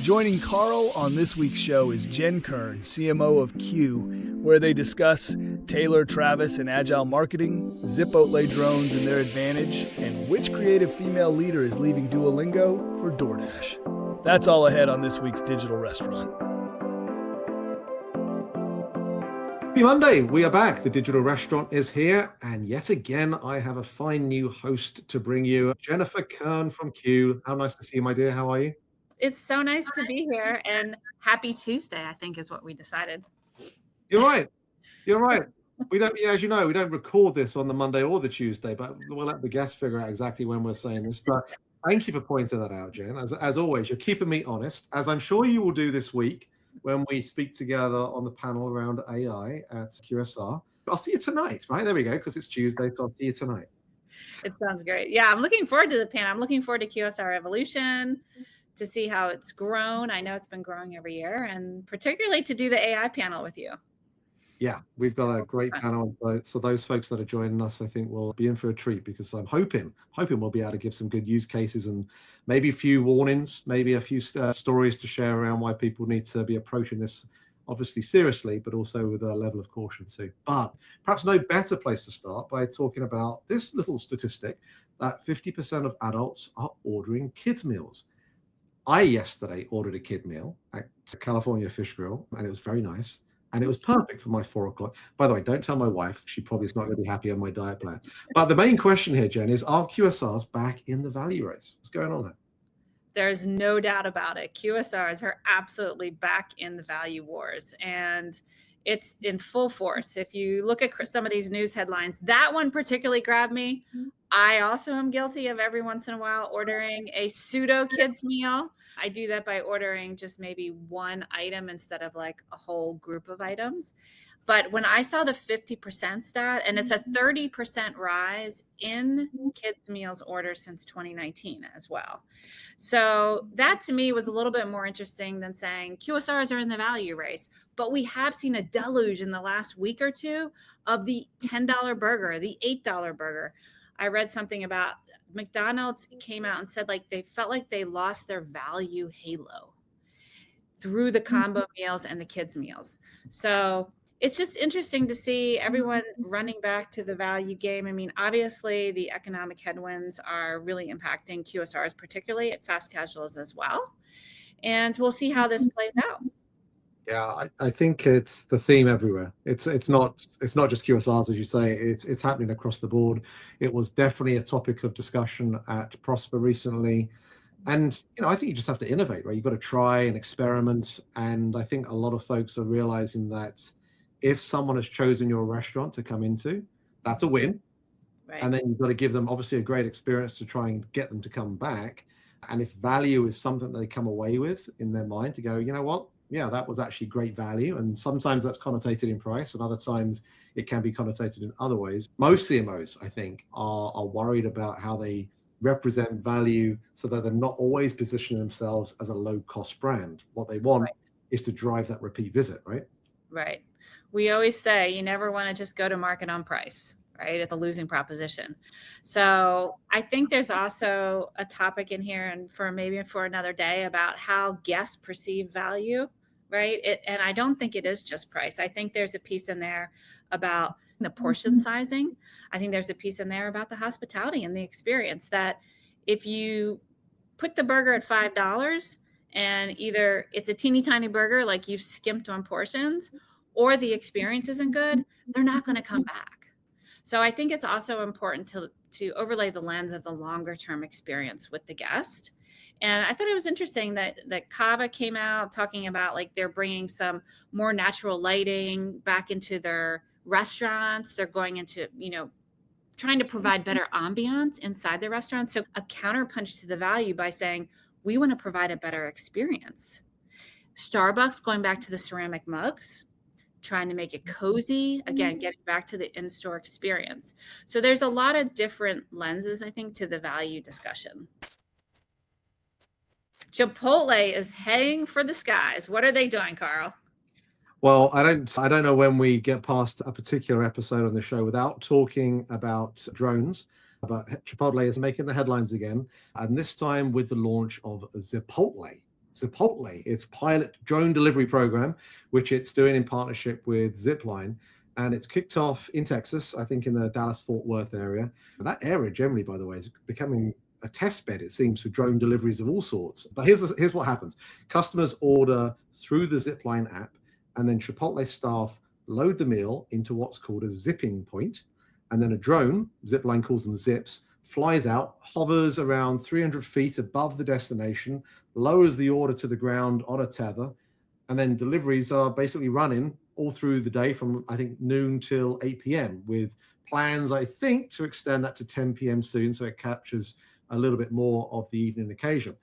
Joining Carl on this week's show is Jen Kern, CMO of Qu, where they discuss Taylor, Travis, and Agile marketing, Chipotle drones and their advantage, and which creative female leader is leaving Duolingo for DoorDash. That's all ahead on this week's Digital Restaurant. Happy Monday, we are back. The Digital Restaurant is here, and yet again, I have a fine new host to bring you, Jennifer Kern from Qu. How nice to see you, my dear. How are you? It's so nice to be here, and happy Tuesday, I think is what we decided. You're right. You're right. We don't, as you know, we don't record this on the Monday or the Tuesday, but we'll let the guests figure out exactly when we're saying this. But thank you for pointing that out, Jen. As always, you're keeping me honest, as I'm sure you will do this week when we speak together on the panel around AI at QSR. I'll see you tonight, right? There we go, because it's Tuesday, so I'll see you tonight. It sounds great. Yeah, I'm looking forward to the panel. I'm looking forward to QSR Evolution, to see how it's grown. I know it's been growing every year, and particularly to do the AI panel with you. Yeah, we've got a great panel. So those folks that are joining us, I think, will be in for a treat, because I'm hoping we'll be able to give some good use cases and maybe a few warnings, maybe a few stories to share around why people need to be approaching this obviously seriously, but also with a level of caution too. But perhaps no better place to start by talking about this little statistic that 50% of adults are ordering kids' meals. I yesterday ordered a kid meal at California Fish Grill, and it was very nice. And it was perfect for my 4 o'clock. By the way, don't tell my wife. She probably is not going to be happy on my diet plan. But the main question here, Jen, is are QSRs back in the value race? What's going on there? There's no doubt about it. QSRs are absolutely back in the value wars, and it's in full force. If you look at some of these news headlines, that one particularly grabbed me. I also am guilty of every once in a while ordering a pseudo kids meal. I do that by ordering just maybe one item instead of like a whole group of items. But when I saw the 50% stat, and it's a 30% rise in kids meals orders since 2019 as well. So that to me was a little bit more interesting than saying QSRs are in the value race. But we have seen a deluge in the last week or two of the $10 burger, the $8 burger. I read something about McDonald's came out and said like they felt like they lost their value halo through the combo meals and the kids meals. So it's just interesting to see everyone running back to the value game. I mean, obviously the economic headwinds are really impacting QSRs, particularly at fast casuals as well. And we'll see how this plays out. Yeah, I think it's the theme everywhere. It's not just QSRs, as you say. It's happening across the board. It was definitely a topic of discussion at Prosper recently. And, I think you just have to innovate, right? You've got to try and experiment. And I think a lot of folks are realizing that if someone has chosen your restaurant to come into, that's a win. Right. And then you've got to give them obviously a great experience to try and get them to come back. And if value is something they come away with in their mind to go, you know what? Yeah, that was actually great value. And sometimes that's connotated in price, and other times it can be connotated in other ways. Most CMOs, I think, are worried about how they represent value so that they're not always positioning themselves as a low-cost brand. What they want is to drive that repeat visit, right? Right. We always say you never want to just go to market on price, right? It's a losing proposition. So I think there's also a topic in here, and for another day, about how guests perceive value, right? And I don't think it is just price. I think there's a piece in there about the portion sizing. I think there's a piece in there about the hospitality and the experience, that if you put the burger at $5 and either it's a teeny tiny burger, like you've skimped on portions, or the experience isn't good, they're not going to come back. So I think it's also important to overlay the lens of the longer term experience with the guest. And I thought it was interesting that CAVA came out talking about like they're bringing some more natural lighting back into their restaurants. They're going into, trying to provide better ambiance inside the restaurant. So a counterpunch to the value by saying, we want to provide a better experience. Starbucks going back to the ceramic mugs, trying to make it cozy, again, getting back to the in-store experience. So there's a lot of different lenses, I think, to the value discussion. Chipotle is heading for the skies. What are they doing, Carl? Well, I don't know when we get past a particular episode on the show without talking about drones. But Chipotle is making the headlines again, and this time with the launch of Chipotle. Chipotle, its pilot drone delivery program, which it's doing in partnership with Zipline. And it's kicked off in Texas, I think in the Dallas-Fort Worth area. That area generally, by the way, is becoming a test bed, it seems, for drone deliveries of all sorts. But here's what happens. Customers order through the Zipline app, and then Chipotle staff load the meal into what's called a zipping point. And then a drone, Zipline calls them zips, flies out, hovers around 300 feet above the destination, lowers the order to the ground on a tether, and then deliveries are basically running all through the day from, I think, noon till 8 p.m. with plans, I think, to extend that to 10 p.m. soon, so it captures a little bit more of the evening occasion.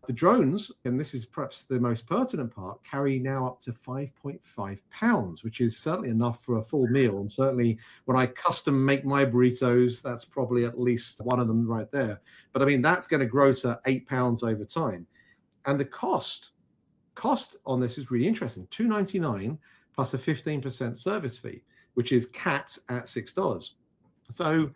The drones, and this is perhaps the most pertinent part, carry now up to 5.5 pounds, which is certainly enough for a full meal. And certainly when I custom make my burritos, that's probably at least one of them right there. But I mean, that's going to grow to 8 pounds over time. And the cost on this is really interesting. $2.99 plus a 15% service fee, which is capped at $6. So,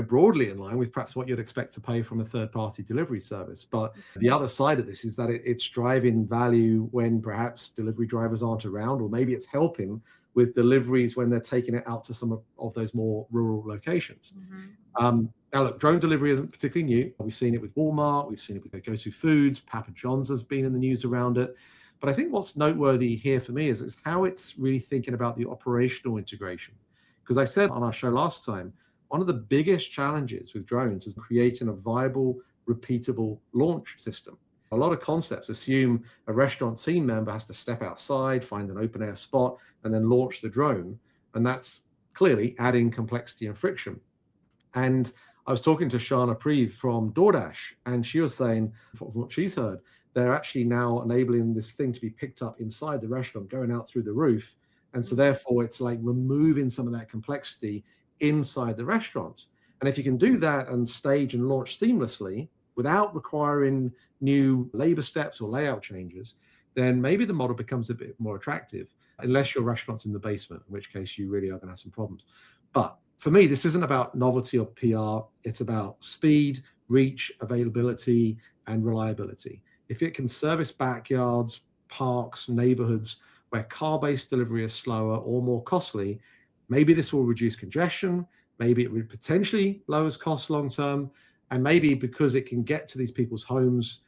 broadly in line with perhaps what you'd expect to pay from a third-party delivery service. But the other side of this is that it's driving value when perhaps delivery drivers aren't around, or maybe it's helping with deliveries when they're taking it out to some of those more rural locations. Now, look, drone delivery isn't particularly new. We've seen it with Walmart. We've seen it with Go-To Foods. Papa John's has been in the news around it. But I think what's noteworthy here for me is how it's really thinking about the operational integration. Because I said on our show last time, one of the biggest challenges with drones is creating a viable, repeatable launch system. A lot of concepts assume a restaurant team member has to step outside, find an open air spot, and then launch the drone. And that's clearly adding complexity and friction. And I was talking to Shana Preeve from DoorDash, and she was saying, from what she's heard, they're actually now enabling this thing to be picked up inside the restaurant, going out through the roof. And so therefore, it's like removing some of that complexity inside the restaurants. And if you can do that and stage and launch seamlessly without requiring new labor steps or layout changes, then maybe the model becomes a bit more attractive, unless your restaurant's in the basement, in which case you really are going to have some problems. But for me, this isn't about novelty or PR. It's about speed, reach, availability, and reliability. If it can service backyards, parks, neighborhoods where car-based delivery is slower or more costly, maybe this will reduce congestion. Maybe it would potentially lowers costs long-term. And maybe because it can get to these people's homes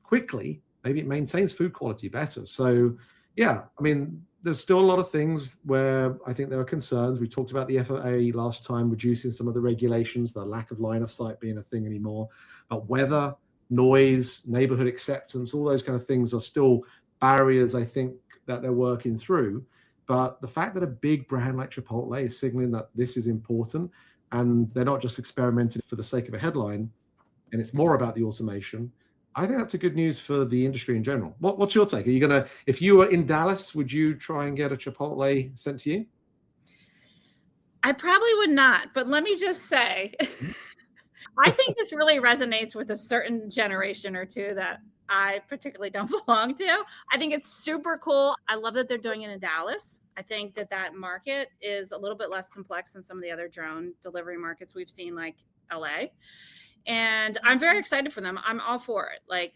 quickly, maybe it maintains food quality better. So yeah, I mean, there's still a lot of things where I think there are concerns. We talked about the FAA last time, reducing some of the regulations, the lack of line of sight being a thing anymore. But weather, noise, neighborhood acceptance, all those kind of things are still barriers, I think, that they're working through. But the fact that a big brand like Chipotle is signaling that this is important, and they're not just experimenting for the sake of a headline, and it's more about the automation, I think that's a good news for the industry in general. What's your take? Are you going to, if you were in Dallas, would you try and get a Chipotle sent to you? I probably would not, but let me just say, I think this really resonates with a certain generation or two that I particularly don't belong to. I think it's super cool. I love that they're doing it in Dallas. I think that market is a little bit less complex than some of the other drone delivery markets we've seen, like LA. And I'm very excited for them. I'm all for it. Like,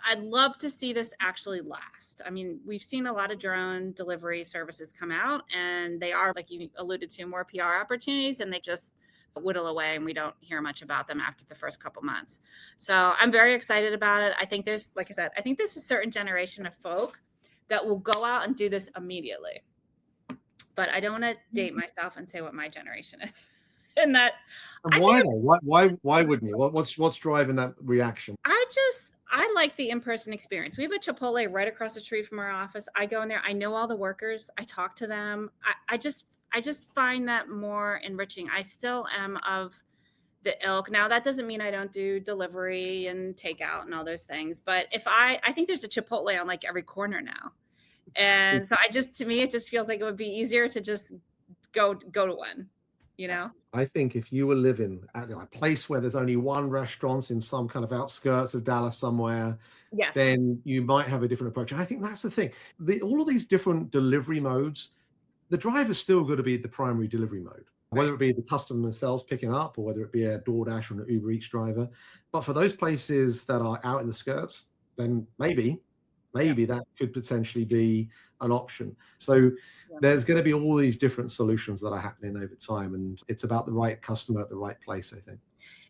I'd love to see this actually last. I mean, we've seen a lot of drone delivery services come out, and they are, like you alluded to, more PR opportunities, and they just whittle away, and we don't hear much about them after the first couple months. So I'm very excited about it. I think there's, like I said, I think there's a certain generation of folk that will go out and do this immediately. But I don't want to date myself and say what my generation is. And that. And why though? Why wouldn't you? What's driving that reaction? I like the in-person experience. We have a Chipotle right across the street from our office. I go in there. I know all the workers. I talk to them. I just find that more enriching. I still am of the ilk. Now, that doesn't mean I don't do delivery and takeout and all those things. But I think there's a Chipotle on like every corner now. And so to me, it just feels like it would be easier to just go to one, you know? I think if you were living at a place where there's only one restaurant in some kind of outskirts of Dallas somewhere, yes, then you might have a different approach. And I think that's the thing. All of these different delivery modes, the driver's still going to be the primary delivery mode, whether it be the customer themselves picking up or whether it be a DoorDash or an Uber Eats driver. But for those places that are out in the skirts, then maybe maybe that could potentially be an option. So there's going to be all these different solutions that are happening over time, and it's about the right customer at the right place, I think.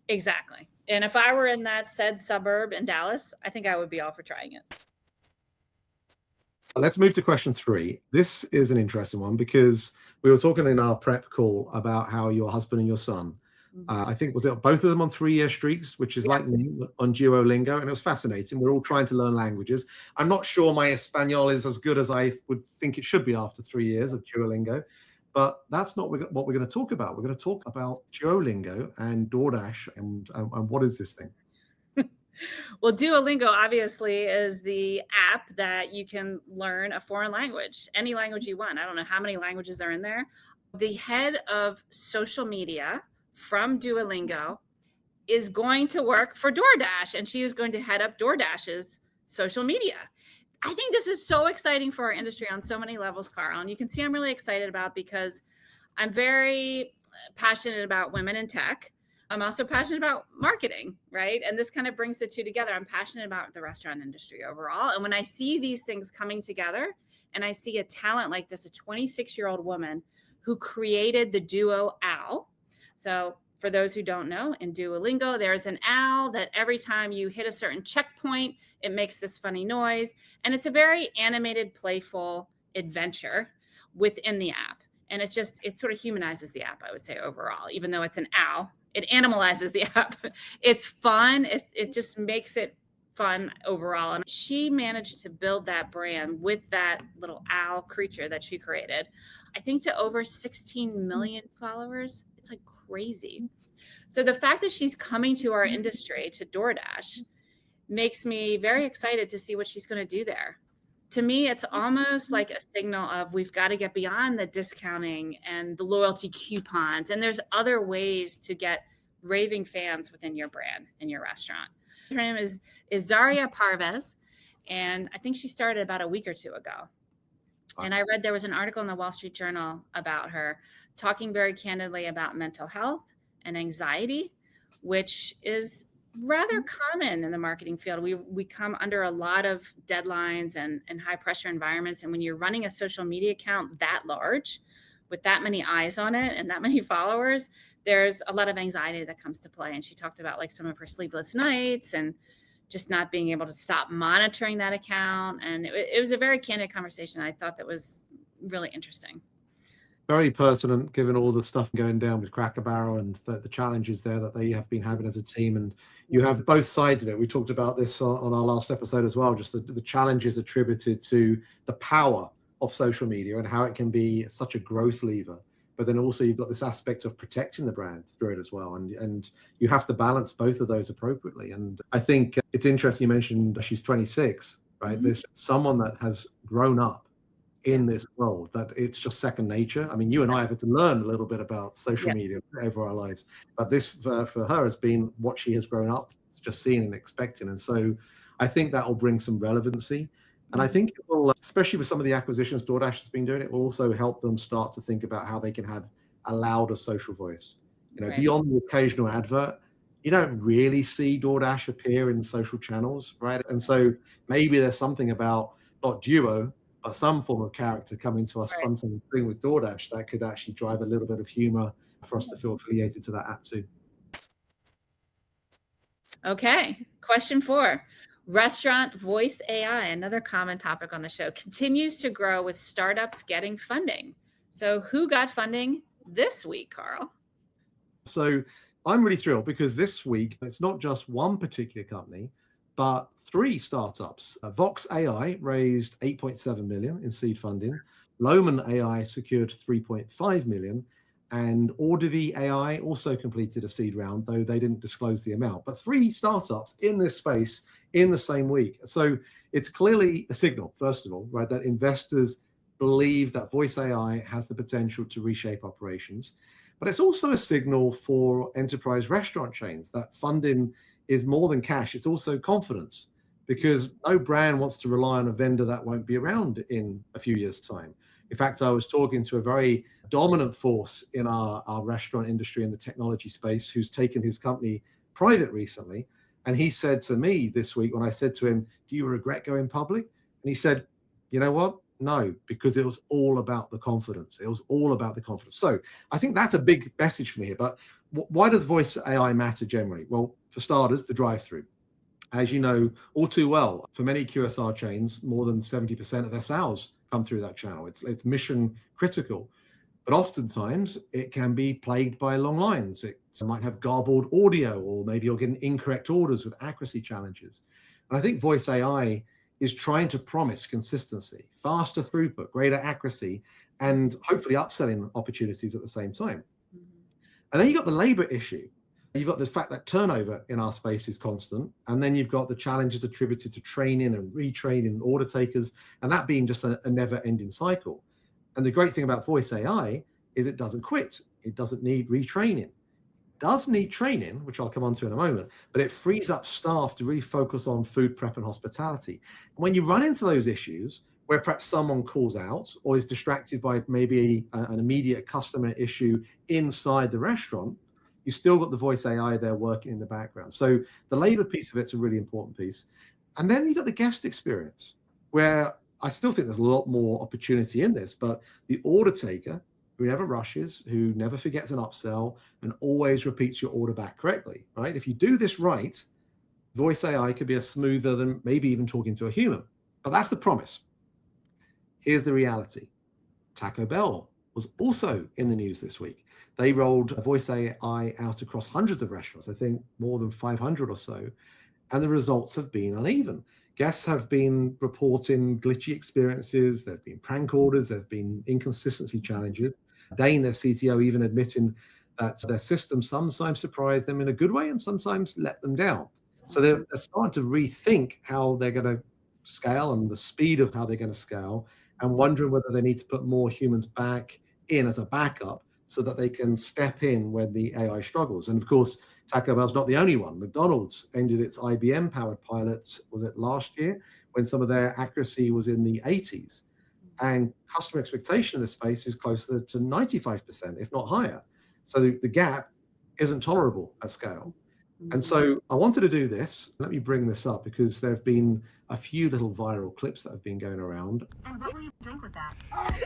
Exactly. And if I were in that said suburb in Dallas, I think I would be all for trying it. Let's move to question 3. This is an interesting one because we were talking in our prep call about how your husband and your son, I think, was it both of them on 3-year streaks, which is like me on Duolingo, and it was fascinating. We're all trying to learn languages. I'm not sure my Espanol is as good as I would think it should be after 3 years of Duolingo, but that's not what we're going to talk about. We're going to talk about Duolingo and DoorDash and what is this thing? Well, Duolingo obviously is the app that you can learn a foreign language, any language you want. I don't know how many languages are in there. The head of social media from Duolingo is going to work for DoorDash, and she is going to head up DoorDash's social media. I think this is so exciting for our industry on so many levels, Carl. And you can see I'm really excited about because I'm very passionate about women in tech. I'm also passionate about marketing, right? And this kind of brings the two together. I'm passionate about the restaurant industry overall. And when I see these things coming together and I see a talent like this, a 26-year-old woman who created the duo owl. So for those who don't know, in Duolingo, there's an owl that every time you hit a certain checkpoint, it makes this funny noise. And it's a very animated, playful adventure within the app. And it sort of humanizes the app, I would say, overall, even though it's an owl. It animalizes the app. It's fun. It just makes it fun overall. And she managed to build that brand with that little owl creature that she created, I think, to over 16 million followers. It's like crazy. So the fact that she's coming to our industry, to DoorDash, makes me very excited to see what she's going to do there. To me, it's almost like a signal of we've got to get beyond the discounting and the loyalty coupons. And there's other ways to get raving fans within your brand and your restaurant. Her name is Zaria Parvez, and I think she started about a week or two ago. And I read there was an article in the Wall Street Journal about her talking very candidly about mental health and anxiety, which is rather common in the marketing field. We come under a lot of deadlines and high pressure environments. And when you're running a social media account that large with that many eyes on it and that many followers, there's a lot of anxiety that comes to play. And she talked about like some of her sleepless nights and just not being able to stop monitoring that account. And it was a very candid conversation. I thought that was really interesting. Very pertinent, given all the stuff going down with Cracker Barrel and the challenges there that they have been having as a team. And you have both sides of it. We talked about this on our last episode as well, just the challenges attributed to the power of social media and how it can be such a growth lever. But then also you've got this aspect of protecting the brand through it as well. And you have to balance both of those appropriately. And I think it's interesting you mentioned she's 26, right? Mm-hmm. There's someone that has grown up in this world that it's just second nature. I mean, you and I have had to learn a little bit about social media over our lives, but this for her has been what she has grown up just seeing and expecting. And so I think that will bring some relevancy. And I think it will, especially with some of the acquisitions DoorDash has been doing, it will also help them start to think about how they can have a louder social voice. You know, beyond the occasional advert, you don't really see DoorDash appear in social channels, right? And so maybe there's something about not Duo, but some form of character coming to us, something with DoorDash that could actually drive a little bit of humor for us to feel affiliated to that app too. Okay, question 4. Restaurant voice AI, another common topic on the show, continues to grow with startups getting funding. So who got funding this week, Carl? So I'm really thrilled because this week, it's not just one particular company, but 3 startups. Vox AI raised 8.7 million in seed funding. Lohman AI secured 3.5 million. And Audivi AI also completed a seed round, though they didn't disclose the amount. But 3 startups in this space in the same week. So it's clearly a signal, first of all, right, that investors believe that voice AI has the potential to reshape operations. But it's also a signal for enterprise restaurant chains that funding is more than cash. It's also confidence, because no brand wants to rely on a vendor that won't be around in a few years' time. In fact, I was talking to a very dominant force in our restaurant industry in the technology space who's taken his company private recently. And he said to me this week, when I said to him, "Do you regret going public?" And he said, you know what? No, because it was all about the confidence. It was all about the confidence. So I think that's a big message for me here. But why does voice AI matter generally? Well, for starters, the drive-through. As you know all too well, for many QSR chains, more than 70% of their sales come through that channel. It's mission critical. But oftentimes it can be plagued by long lines. It might have garbled audio, or maybe you're getting incorrect orders with accuracy challenges. And I think voice AI is trying to promise consistency, faster throughput, greater accuracy, and hopefully upselling opportunities at the same time. And then you've got the labor issue. You've got the fact that turnover in our space is constant. And then you've got the challenges attributed to training and retraining and order takers, and that being just a never-ending cycle. And the great thing about voice AI is it doesn't quit. It doesn't need retraining. It does need training, which I'll come on to in a moment, but it frees up staff to really focus on food prep and hospitality. And when you run into those issues where perhaps someone calls out or is distracted by maybe an immediate customer issue inside the restaurant, you've still got the voice AI there working in the background. So the labor piece of it's a really important piece. And then you've got the guest experience, where I still think there's a lot more opportunity in this, but the order taker who never rushes, who never forgets an upsell, and always repeats your order back correctly, right? If you do this right, voice AI could be a smoother than maybe even talking to a human. But that's the promise. Here's the reality. Taco Bell was also in the news this week. They rolled voice AI out across hundreds of restaurants, I think more than 500 or so, and the results have been uneven. Guests have been reporting glitchy experiences, there have been prank orders, there have been inconsistency challenges. Dane, their CTO, even admitting that their system sometimes surprised them in a good way and sometimes let them down. So they're starting to rethink how they're going to scale and the speed of how they're going to scale, and wondering whether they need to put more humans back in as a backup so that they can step in when the AI struggles. And of course, Taco Bell's not the only one. McDonald's ended its IBM-powered pilot, was it last year, when some of their accuracy was in the 80s. And customer expectation in this space is closer to 95%, if not higher. So the gap isn't tolerable at scale. And so I wanted to do this. Let me bring this up because there have been a few little viral clips that have been going around. And what will you drink with that? Oh my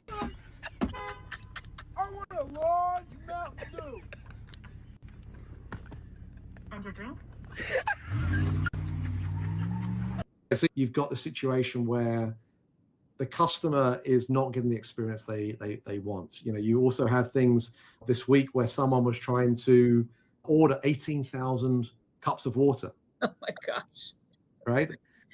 God. I want a large Mountain Dew. And your drink? So you've got the situation where the customer is not getting the experience they want. You know, you also have things this week where someone was trying to order 18,000 cups of water. Oh my gosh. Right?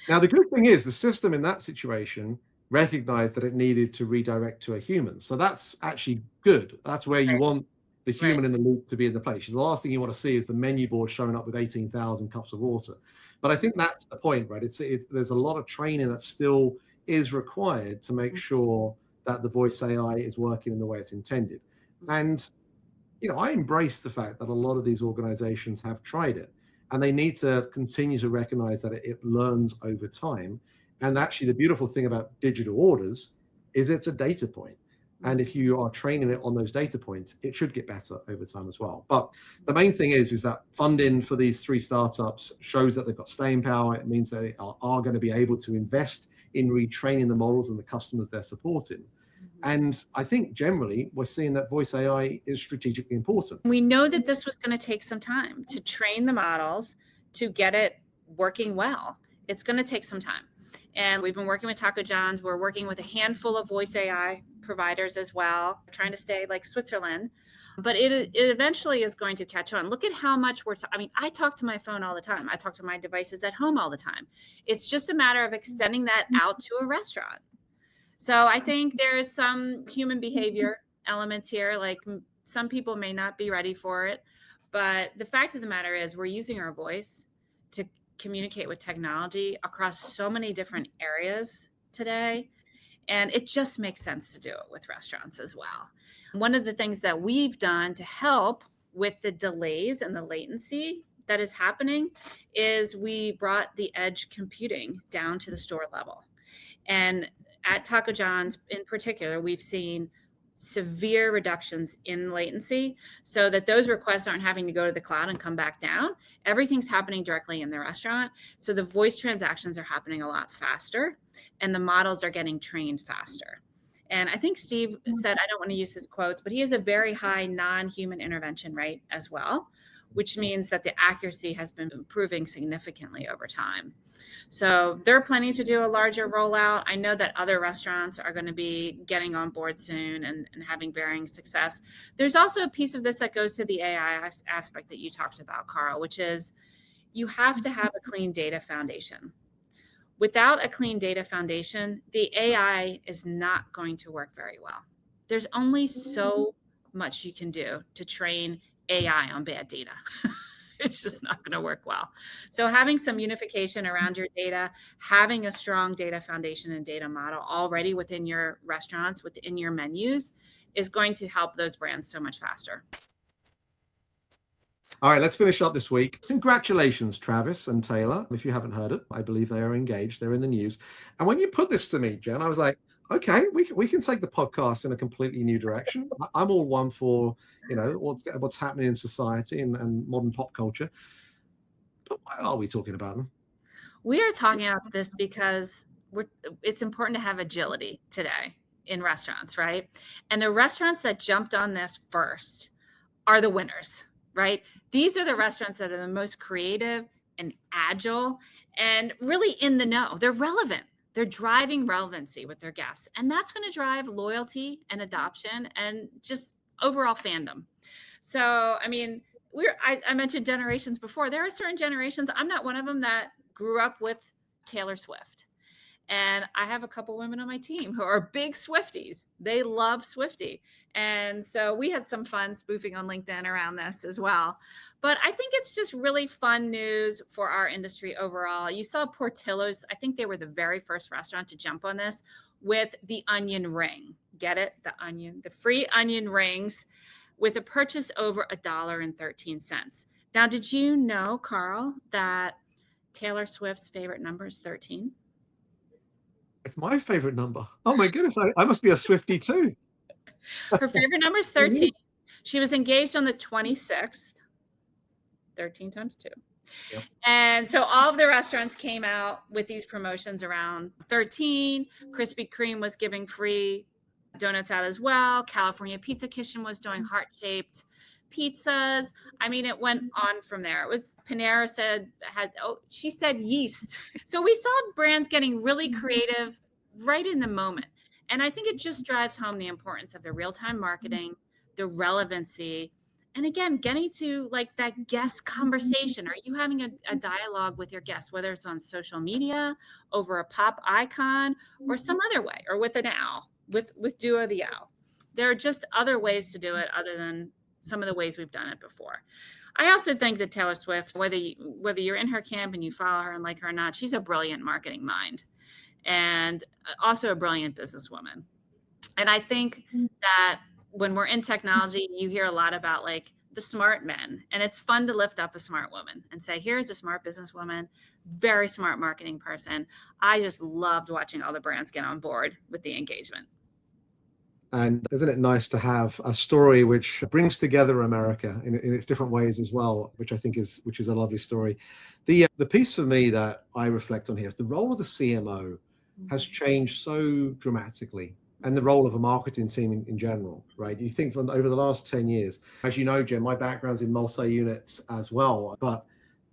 Now, the good thing is the system in that situation recognized that it needed to redirect to a human. So that's actually good. That's where you want the human in the loop to be in the place. The last thing you want to see is the menu board showing up with 18,000 cups of water. But I think that's the point, right? There's a lot of training that still is required to make sure that the voice AI is working in the way it's intended. And, you know, I embrace the fact that a lot of these organizations have tried it, and they need to continue to recognize that it learns over time. And actually, the beautiful thing about digital orders is it's a data point. And if you are training it on those data points, it should get better over time as well. But the main thing is that funding for these 3 startups shows that they've got staying power. It means they are going to be able to invest in retraining the models and the customers they're supporting. And I think generally we're seeing that voice AI is strategically important. We know that this was going to take some time to train the models to get it working well. It's going to take some time. And we've been working with Taco John's. We're working with a handful of voice AI providers as well, trying to stay like Switzerland. But it eventually is going to catch on. Look at how much I talk to my phone all the time. I talk to my devices at home all the time. It's just a matter of extending that out to a restaurant. So I think there's some human behavior elements here. Like some people may not be ready for it. But the fact of the matter is we're using our voice to communicate with technology across so many different areas today. And it just makes sense to do it with restaurants as well. One of the things that we've done to help with the delays and the latency that is happening is we brought the edge computing down to the store level. And at Taco John's in particular, we've seen severe reductions in latency so that those requests aren't having to go to the cloud and come back down. Everything's happening directly in the restaurant. So the voice transactions are happening a lot faster and the models are getting trained faster. And I think Steve said, I don't want to use his quotes, but he has a very high non-human intervention rate as well, which means that the accuracy has been improving significantly over time. So they're planning to do a larger rollout. I know that other restaurants are going to be getting on board soon and having varying success. There's also a piece of this that goes to the AI aspect that you talked about, Carl, which is you have to have a clean data foundation. Without a clean data foundation, the AI is not going to work very well. There's only so much you can do to train AI on bad data. It's just not going to work well. So having some unification around your data, having a strong data foundation and data model already within your restaurants, within your menus, is going to help those brands so much faster. All right, let's finish up this week. Congratulations, Travis and Taylor. If you haven't heard it, I believe they are engaged. They're in the news. And when you put this to me, Jen, I was like, okay, we can take the podcast in a completely new direction. I'm all one for, what's happening in society and modern pop culture. But why are we talking about them? We are talking about this because it's important to have agility today in restaurants, right? And the restaurants that jumped on this first are the winners, right? These are the restaurants that are the most creative and agile and really in the know. They're relevant. They're driving relevancy with their guests. And that's going to drive loyalty and adoption and just overall fandom. So, I mean, I mentioned generations before. There are certain generations, I'm not one of them, that grew up with Taylor Swift. And I have a couple women on my team who are big Swifties. They love Swiftie. And so we had some fun spoofing on LinkedIn around this as well. But I think it's just really fun news for our industry overall. You saw Portillo's, I think they were the very first restaurant to jump on this with the onion ring. Get it? The free onion rings with a purchase over $1.13. Now, did you know, Carl, that Taylor Swift's favorite number is 13? It's my favorite number. Oh my goodness, I must be a Swiftie too. Her favorite number is 13. She was engaged on the 26th. 13 times 2. Yep. And so all of the restaurants came out with these promotions around 13. Krispy Kreme was giving free donuts out as well. California Pizza Kitchen was doing heart-shaped pizzas. I mean, it went on from there. It was Panera she said yeast. So we saw brands getting really creative right in the moment. And I think it just drives home the importance of the real-time marketing, the relevancy, and again, getting to like that guest conversation. Are you having a dialogue with your guests, whether it's on social media, over a pop icon, or some other way, or with an owl, with Duo the Owl? There are just other ways to do it other than some of the ways we've done it before. I also think that Taylor Swift, whether you're in her camp and you follow her and like her or not, she's a brilliant marketing mind and also a brilliant businesswoman. And I think that when we're in technology, you hear a lot about like the smart men, and it's fun to lift up a smart woman and say, here's a smart businesswoman, very smart marketing person. I just loved watching all the brands get on board with the engagement. And isn't it nice to have a story which brings together America in its different ways as well, which I think is a lovely story. The piece for me that I reflect on here is the role of the CMO has changed so dramatically, and the role of a marketing team in general, right? You think from over the last 10 years, as you know, Jen, my background's in multi-units as well, but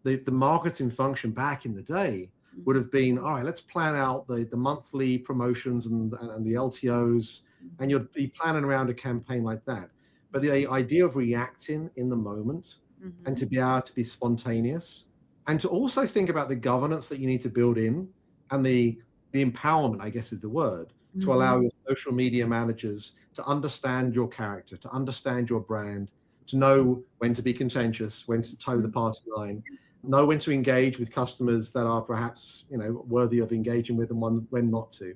the marketing function back in the day would have been, all right, let's plan out the monthly promotions and the LTOs, and you'd be planning around a campaign like that. But the idea of reacting in the moment and to be able to be spontaneous and to also think about the governance that you need to build in and the empowerment, I guess is the word, to allow your social media managers to understand your character, to understand your brand, to know when to be contentious, when to toe the party line, know when to engage with customers that are perhaps, worthy of engaging with and when not to.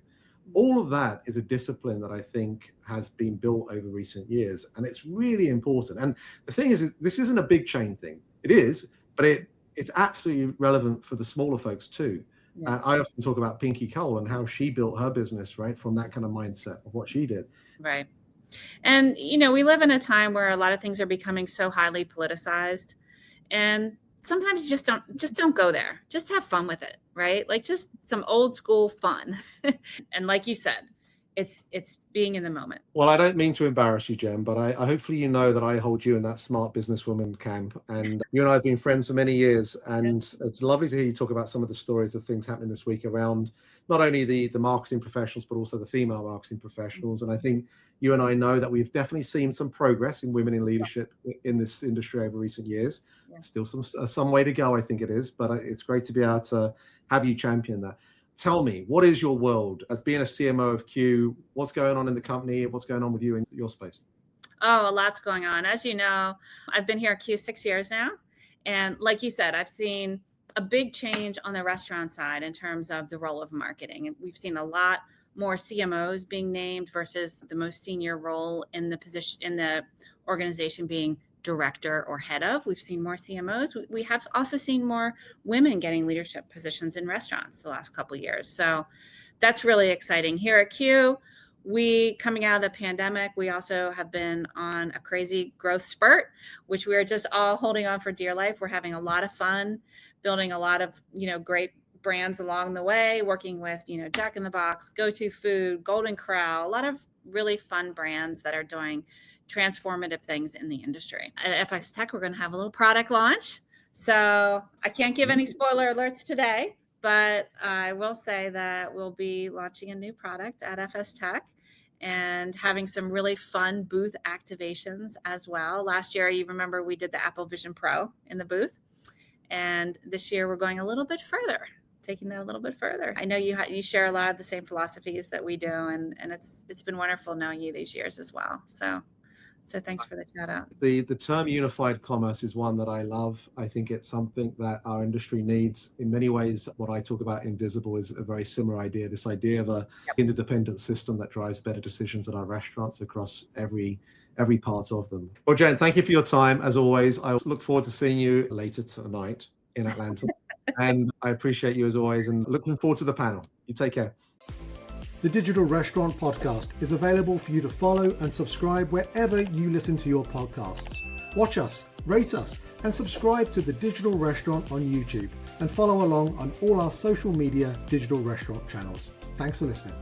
All of that is a discipline that I think has been built over recent years, and it's really important. And the thing is, this isn't a big chain thing. It is, but it's absolutely relevant for the smaller folks too. Yeah. And I often talk about Pinky Cole and how she built her business, right, from that kind of mindset of what she did. Right. And, we live in a time where a lot of things are becoming so highly politicized, and sometimes you just don't go there. Just have fun with it, right? Like just some old school fun. And like you said, it's being in the moment. Well, I don't mean to embarrass you, Jen, but I hopefully you know that I hold you in that smart businesswoman camp. And you and I have been friends for many years. And it's lovely to hear you talk about some of the stories of things happening this week around not only the marketing professionals, but also the female marketing professionals. And I think you and I know that we've definitely seen some progress in women in leadership in this industry over recent years. Yeah. Still some way to go, I think it is. But it's great to be able to have you champion that. Tell me, what is your world as being a CMO of Qu? What's going on in the company? What's going on with you in your space? Oh, a lot's going on. As you know, I've been here at Qu 6 years now. And like you said, I've seen a big change on the restaurant side in terms of the role of marketing. And we've seen a lot more CMOs being named versus the most senior role in the position in the organization being director or head of. We've seen more CMOs. We have also seen more women getting leadership positions in restaurants the last couple of years. So that's really exciting. Here at Qu, we coming out of the pandemic, we also have been on a crazy growth spurt, which we are just all holding on for dear life. We're having a lot of fun, building a lot of, great brands along the way, working with, Jack in the Box, Go-To Food, Golden Corral, a lot of really fun brands that are doing transformative things in the industry. At FX Tech, we're going to have a little product launch. So I can't give any spoiler alerts today, but I will say that we'll be launching a new product at FS Tech and having some really fun booth activations as well. Last year, you remember we did the Apple Vision Pro in the booth. And this year we're going a little bit further, taking that a little bit further. I know you share a lot of the same philosophies that we do, and it's been wonderful knowing you these years as well. So thanks for the shout out. The term unified commerce is one that I love. I think it's something that our industry needs. In many ways, what I talk about Invisible is a very similar idea, this idea of a interdependent system that drives better decisions at our restaurants across every part of them. Well, Jen, thank you for your time. As always, I look forward to seeing you later tonight in Atlanta. And I appreciate you as always and looking forward to the panel. You take care. The Digital Restaurant Podcast is available for you to follow and subscribe wherever you listen to your podcasts. Watch us, rate us, and subscribe to The Digital Restaurant on YouTube, and follow along on all our social media digital restaurant channels. Thanks for listening.